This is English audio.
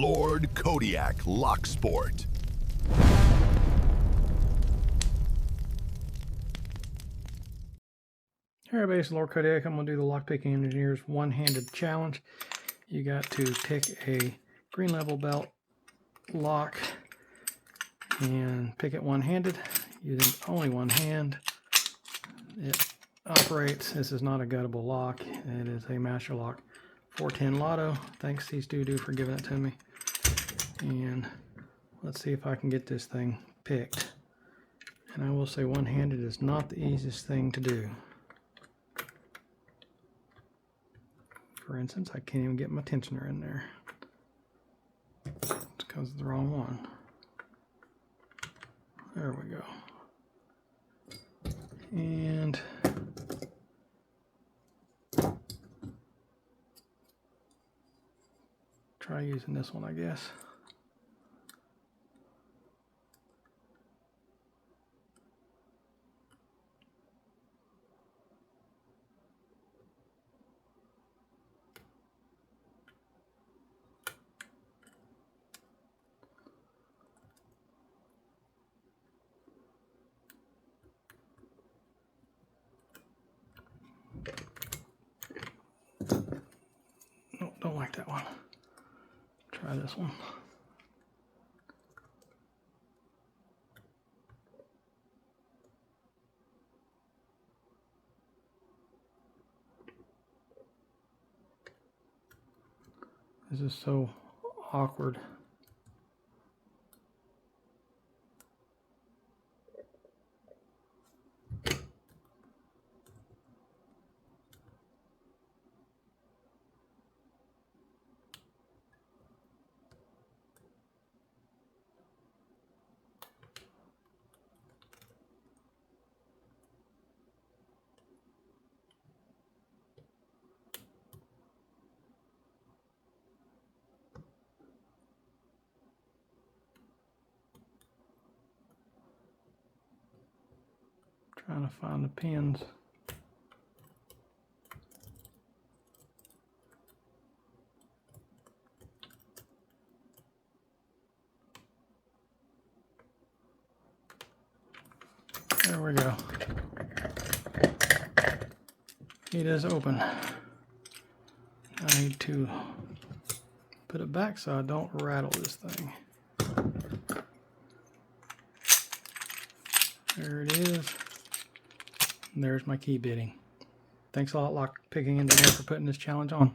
Lord Kodiac Locksport. Hey everybody, it's Lord Kodiac. I'm going to do the Lockpicking Engineer's one-handed challenge. You got to pick a green level belt lock and pick it one-handed using only one hand. It operates. This is not a guttable lock. It is a master lock 410 LOTO. Thanks these doo-doo for giving it to me. And let's see if I can get this thing picked. And I will say one-handed is not the easiest thing to do. For instance, I can't even get my tensioner in there. It's because of the wrong one. There we go. And try using this one, I guess. Nope, don't like that one. Try this one. This is so awkward. Trying to find the pins. There we go. It is open. I need to put it back so I don't rattle this thing. There it is. And there's my key bitting. Thanks a lot, Lockpicking Engineer, for putting this challenge on.